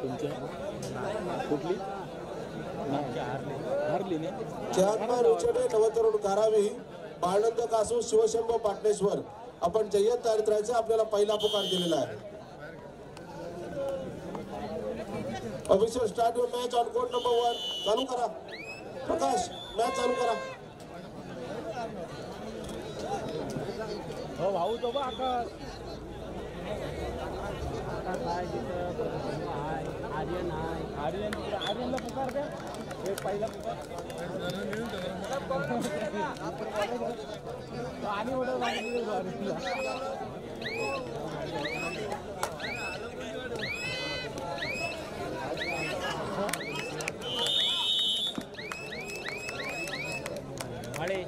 कुठली रुचने नवतरुण कारावी बाळनंद कासू शिवशंभो पाटणेश्वर आपण जय्यत तयारीत राहायचं. आपल्याला पहिला पुकार दिलेला आहे. Official start your match on court number 1. चालू करा प्रकाश, मॅच चालू करा. हो भाऊ तो बा आकाश आर्यन आहे. आर्यनला पुकार द्या. एक पहिला पुकार आणि अरे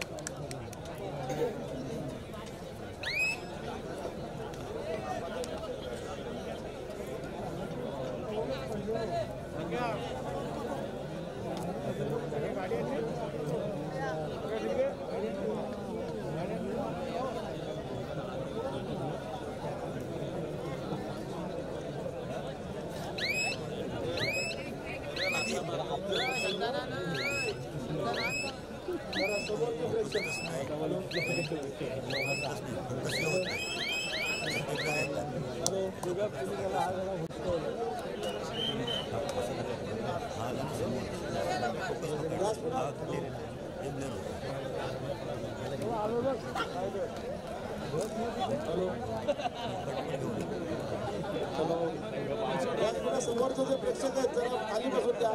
समोरचे जे प्रेक्षक आहेत जरा खाली बसून द्या.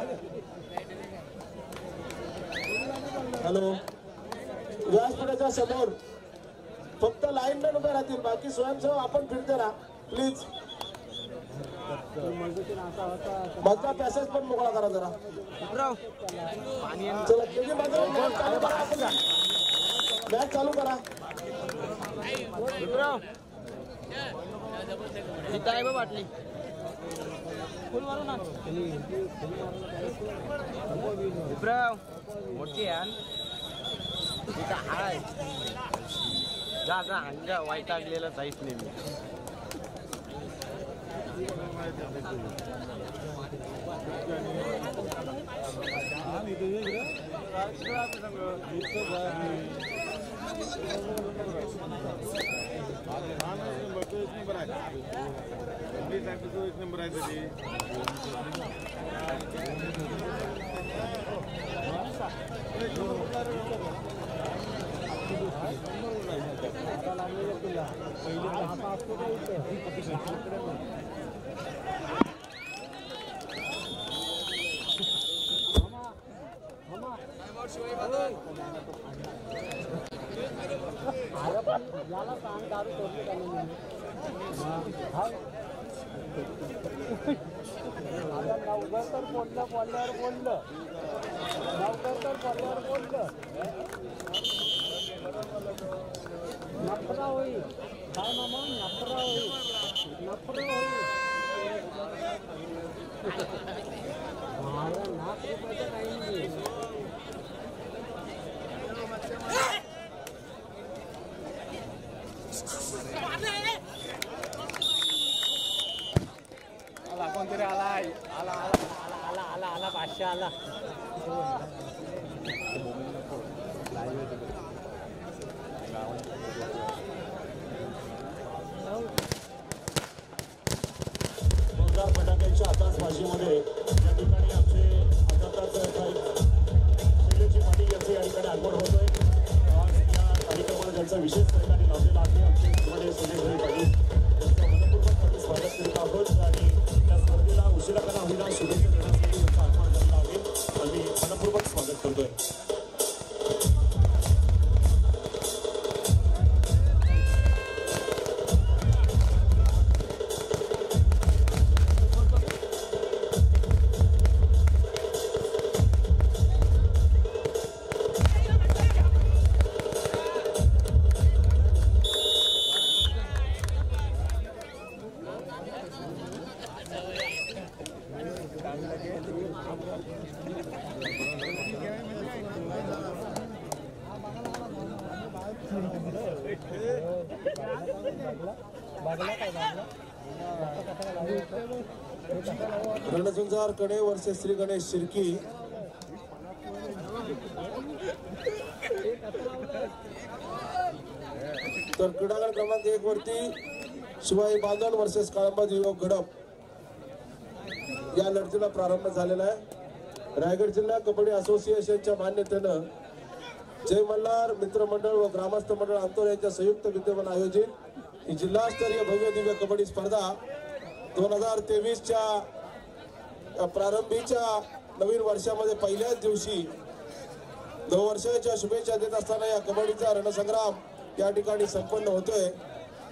हॅलो, व्यासपीठाच्या समोर फक्त लाईनमॅन उभे राहतील, बाकी स्वयंसेवक आपण फिरते राहा प्लीज. मधला पॅसेज पण मोकळा करा जरा. चला मॅच चालू करा. बाटली फुल मारू ना. मोठी आहे जा जा अंगा वाईटागलेलं जायच नाही मी. एक नंबर आहे तरी याला सांग दारू सोडली का नाही. लवकर तर पडल्यावर बोललं नफरा होईल. काय मामा नफरा होईल. मला ₹1,00,000 काही नाही. कोणतरी आला 500 आला. फटाक्यांच्या आताचबाजीमध्ये या ठिकाणी आमचे शैलेशजी पाटील यांचे या ठिकाणी आगमन होतोय. आज या कार्यक्रमाला ज्यांचा विशेष सहकारी लाभलेला आहे आमचे संजय पाटील यांचं मनपूर्वक स्वागत करीत आहोत आणि या स्पर्धेला उशिरा करा होईना शुभेच्छा देण्यासाठी त्यांचं आगमन झालेलं आहे. आम्ही मनपूर्वक स्वागत करतोय. बागला काय बागला रणझुंजार कडे वर्सेस श्री गणेश शिर्की. तर क्रीडांगण क्रमांक 1 वरती शिवाई बांधण वर्सेस काळंबाज युवक गडप या लढतीला प्रारंभ झालेला आहे. रायगड जिल्हा कबड्डी असोसिएशनच्या मान्यतेनं जय मल्हार मित्र मंडळ व ग्रामस्थ मंडळ अंतोर यांच्या संयुक्त विद्यमान आयोजित ही जिल्हास्तरीय भव्य दिव्य कबड्डी स्पर्धा 2023च्या प्रारंभीच्या नवीन वर्षामध्ये पहिल्याच दिवशी नववर्षाच्या शुभेच्छा देत असताना या कबड्डीचा रणसंग्राम या ठिकाणी संपन्न होतोय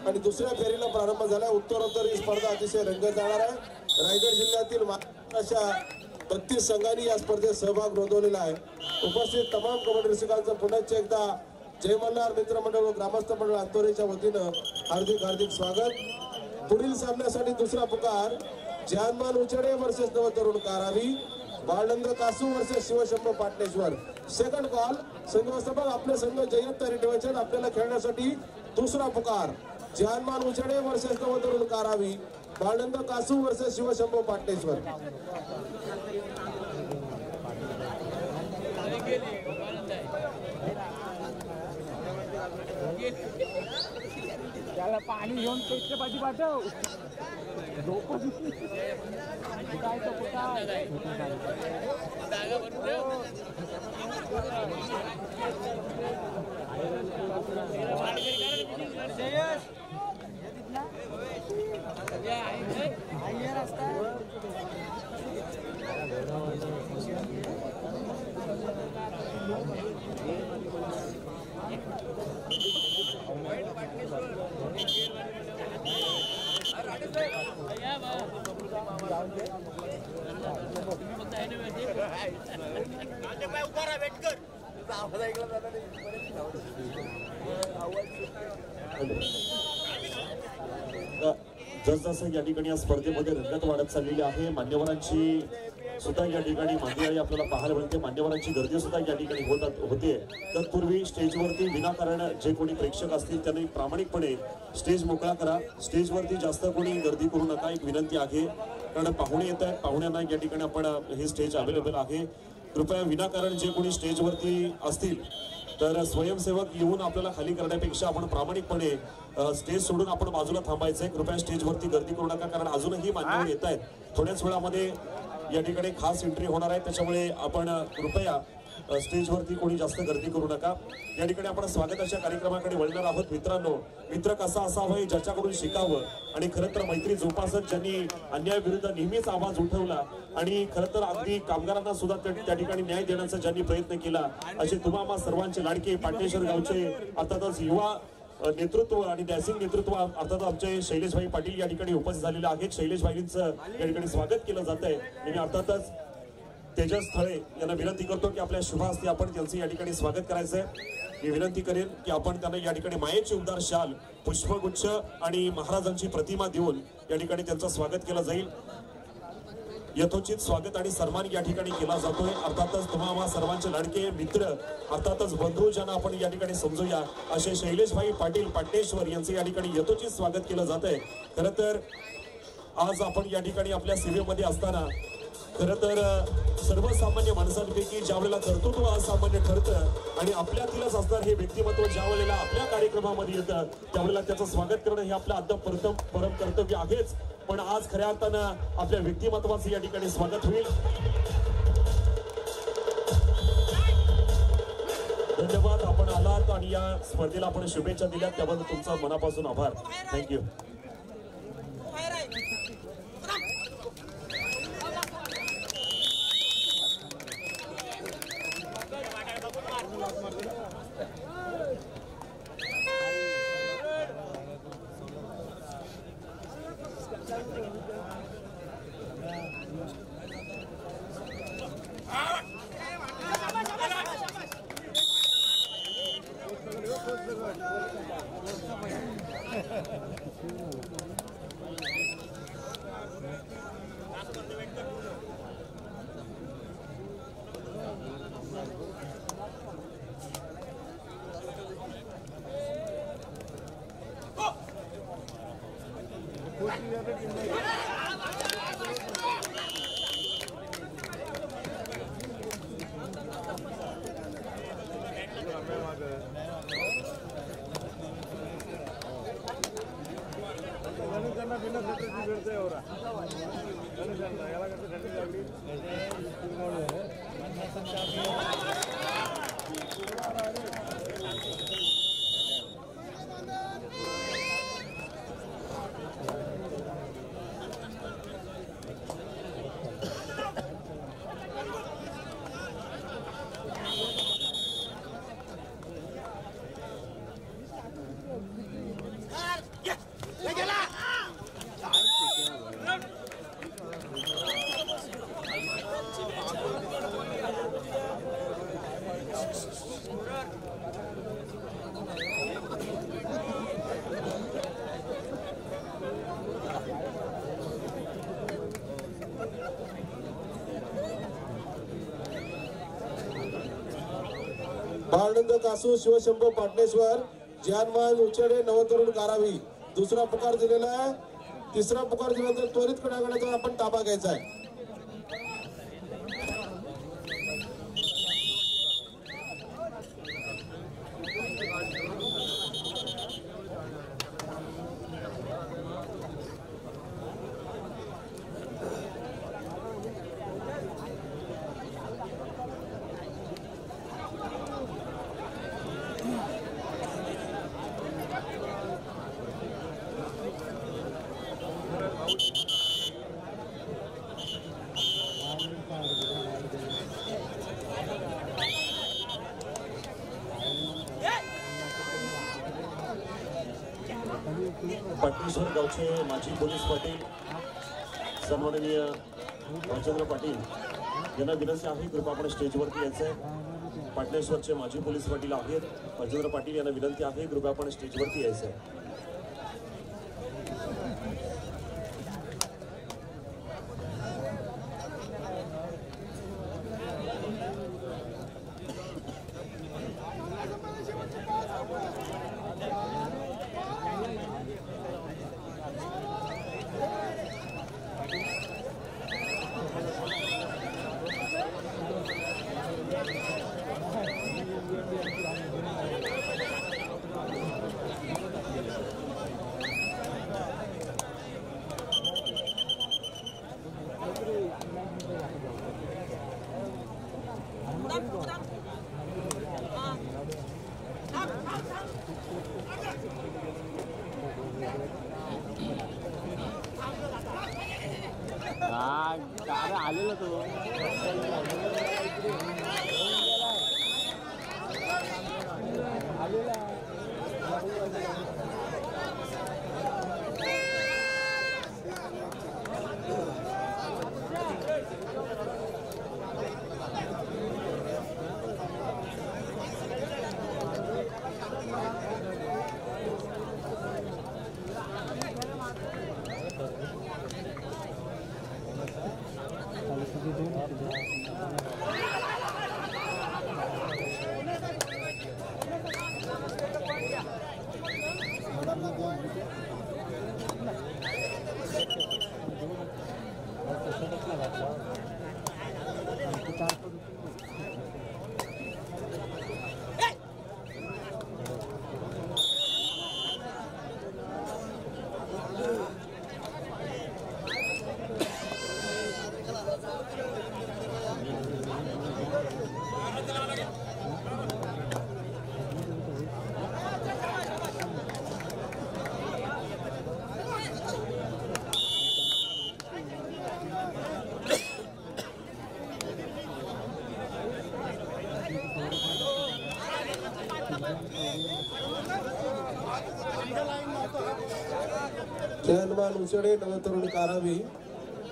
आणि दुसऱ्या फेरीला प्रारंभ झाला. उत्तरोत्तर ही स्पर्धा अतिशय रंगत जाणार आहे. रायगड जिल्ह्यातील अशा 32 संघांनी या स्पर्धेत सहभाग नोंदवलेला आहे. उपस्थित तमाम कबड्डी रसिकांचं पुन्हा एकदा जय मल्हार मित्र मंडळ व ग्रामस्थ मंडळ अंतोरेच्या वतीनं हार्दिक हार्दिक स्वागत. पुढील सामन्यासाठी दुसरा पुकार जानमान उचडे वर्सेस नवतरुण कारावी, बाळनंद कासू वर्सेस शिवशंभ पाटणेश्वर. सेकंड कॉल संघवस्थापक आपले संघ जय्यत तयारी ठेवायचे. आपल्याला खेळण्यासाठी दुसरा पुकार जानमान उचडे वर्सेस नवतरुण कारावी, बाळनंद कासू वर्सेस शिवशंभ पाटणेश्वर. त्याला पाणी घेऊन पेटच्या पाठी पाठव. जसजसं या ठिकाणी या स्पर्धेमध्ये रंगत वाढत चाललेली आहे. मान्यवरांची सुद्धा या ठिकाणी मांदियाळी आपल्याला पाहायला मिळते. मान्यवरांची गर्दी सुद्धा या ठिकाणी होते. तत्पूर्वी स्टेजवरती विनाकारण जे कोणी प्रेक्षक असतील त्यांनी प्रामाणिकपणे स्टेज मोकळा करा. स्टेजवरती जास्त कोणी गर्दी करू नका, एक विनंती आहे. कारण पाहुणे येत आहेत, पाहुण्यांना या ठिकाणी आपण हे स्टेज अवेलेबल आहे. कृपया विनाकारण जे कोणी स्टेजवरती असतील तर स्वयंसेवक येऊन आपल्याला खाली करण्यापेक्षा आपण प्रामाणिकपणे स्टेज सोडून आपण बाजूला थांबायचंय. कृपया स्टेजवरती गर्दी करू नका, कारण अजूनही मान्यवर येत आहेत. थोड्याच वेळामध्ये या ठिकाणी खास एंट्री होणार आहे, त्याच्यामुळे आपण कृपया स्टेजवरती कोणी जास्त गर्दी करू नका. या ठिकाणी आपण स्वागताच्या कार्यक्रमाकडे वळणार आहोत. मित्रांनो, मित्र कसा असावा ज्याच्याकडून शिकावं आणि खरं तर मैत्री जोपासत ज्यांनी अन्यायाविरुद्ध नेहमीच आवाज उठवला आणि खरं तर अगदी कामगारांना सुद्धा त्या ठिकाणी न्याय देण्याचा ज्यांनी प्रयत्न केला असे तुम्हा सर्वांचे लाडके पाटणेश्वर गावचे अर्थातच युवा नेतृत्व आणि डॅसिंग नेतृत्व अर्थात आमचे शैलेशभाई पाटील या ठिकाणी उपस्थित झालेले आहेत. शैलेशभाईंचं या ठिकाणी स्वागत केलं जात आहे. आणि अर्थातच तेजस थळे यांना विनंती करतो की आपल्या शुभ हस्ते आपण त्यांचं या ठिकाणी स्वागत करायचं आहे. मी विनंती करेन की आपण त्यांना या ठिकाणी मायेची उबदार शाल, पुष्पगुच्छ आणि महाराजांची प्रतिमा देऊन या ठिकाणी त्यांचं स्वागत केलं जाईल. यथोचित स्वागत आणि सन्मान या ठिकाणी केला जातोय. अर्थातच तुम्हा सर्वांचे लाडके मित्र अर्थातच बंधू ज्यांना आपण या ठिकाणी समजूया असे शैलेशभाई पाटील पाटणेश्वर यांचे या ठिकाणी यथोचित स्वागत केलं जात आहे. खरं तर आज आपण या ठिकाणी आपल्या सेवेमध्ये असताना खरं तर सर्वसामान्य माणसांपैकी ज्या वेळेला कर्तृत्व असामान्य ठरतं आणि आपल्यातीलच असणार हे व्यक्तिमत्व ज्या वेळेला आपल्या कार्यक्रमामध्ये येतं त्यावेळेला त्याचं स्वागत करणं हे आपलं अद्याप परम कर्तव्य आहेच. पण आज खऱ्या अर्थानं आपल्या व्यक्तिमत्वाचं या ठिकाणी स्वागत होईल. धन्यवाद, आपण आलात आणि या स्पर्धेला आपण शुभेच्छा दिल्यात त्याबद्दल तुमचा मनापासून आभार. थँक्यू. बिना शर्टाची भेटते एवढा याला कसं थंडी लागली बाळनंद कासू शिवशंभू पाटणेश्वर जानमान उचेडे नवतरुण कारावी दुसरा पुकार दिलेला आहे. तिसरा पुकार दिल्यानंतर त्वरित कडागडाचा आपण ताबा घ्यायचा आहे. पाटणेश्वर गावचे माजी पोलीस पाटील सन्माननीय राजेंद्र पाटील यांना विनंती आहे कृपा आपण स्टेजवरती यायचं आहे. पाटणेश्वरचे माजी पोलीस पाटील आहेत राजेंद्र पाटील यांना विनंती आहे कृपा आपण स्टेजवरती यायचं आहे. आलेला तो जयहनुमान उचेडे नवतरुण कारावी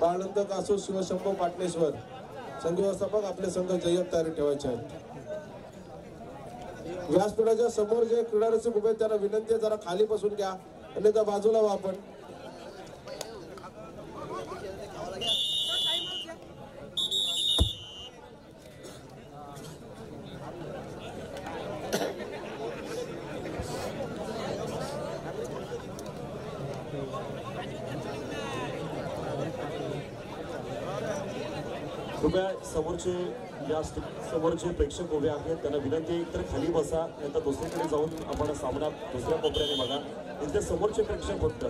बाळनंद कासू शिवशंभू पाटणेश्वर संघ व्यवस्थापक आपले संघ जय्यत तयारी ठेवायचे आहेत. व्यासपीठाच्या समोर जे क्रीडारसिक उभे आहेत त्यांना विनंती आहे जरा खाली बसून घ्या अन्यथा बाजूला व्हा आपण. कृपया समोरचे प्रेक्षक उभे आहेत त्यांना विनंती आहे तर खाली बसा नंतर दुसरीकडे जाऊन आपण सामना दुसऱ्या कोपऱ्याने बघा. इथे समोरचे प्रेक्षक फक्त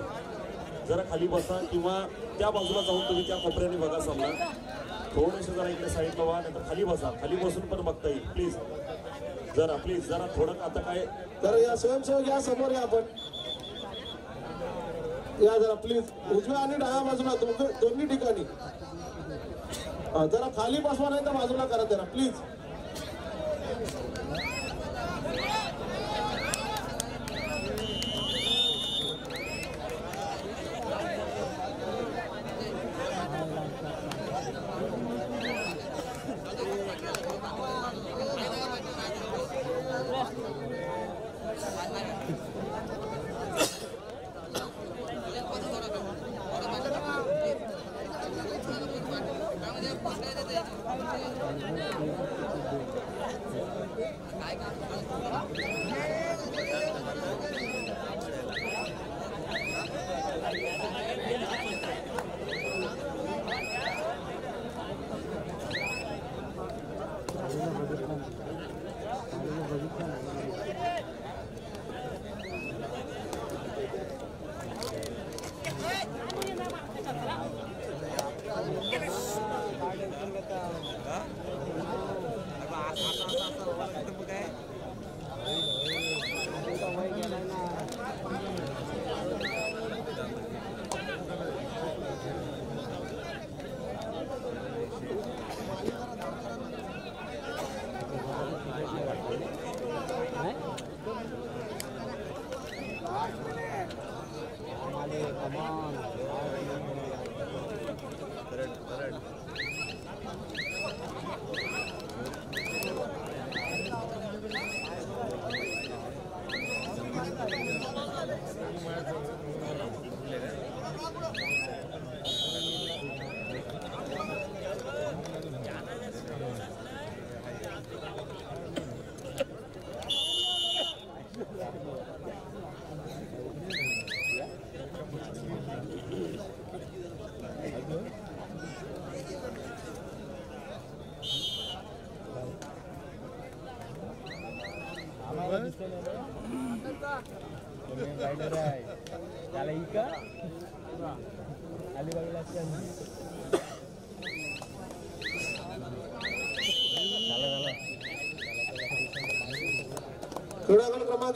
जरा खाली बसा किंवा त्या बाजूला जाऊन तुम्ही त्या कोपऱ्याने बघा सामना. थोडेसे जरा इकडे साईडला व्हा, नाहीतर खाली बसा. खाली बसून पण बघता येईल. प्लीज जरा थोडं आता काय तर या स्वयंसेवक या समोर या आपण या जरा प्लीज. उजव्या आणि डाव्या बाजूला दोन्ही ठिकाणी जरा खाली बसवा, नाही तर बाजूला करा जरा प्लीज. त्याला इका अलिबागला क्रीडांगण क्रमांक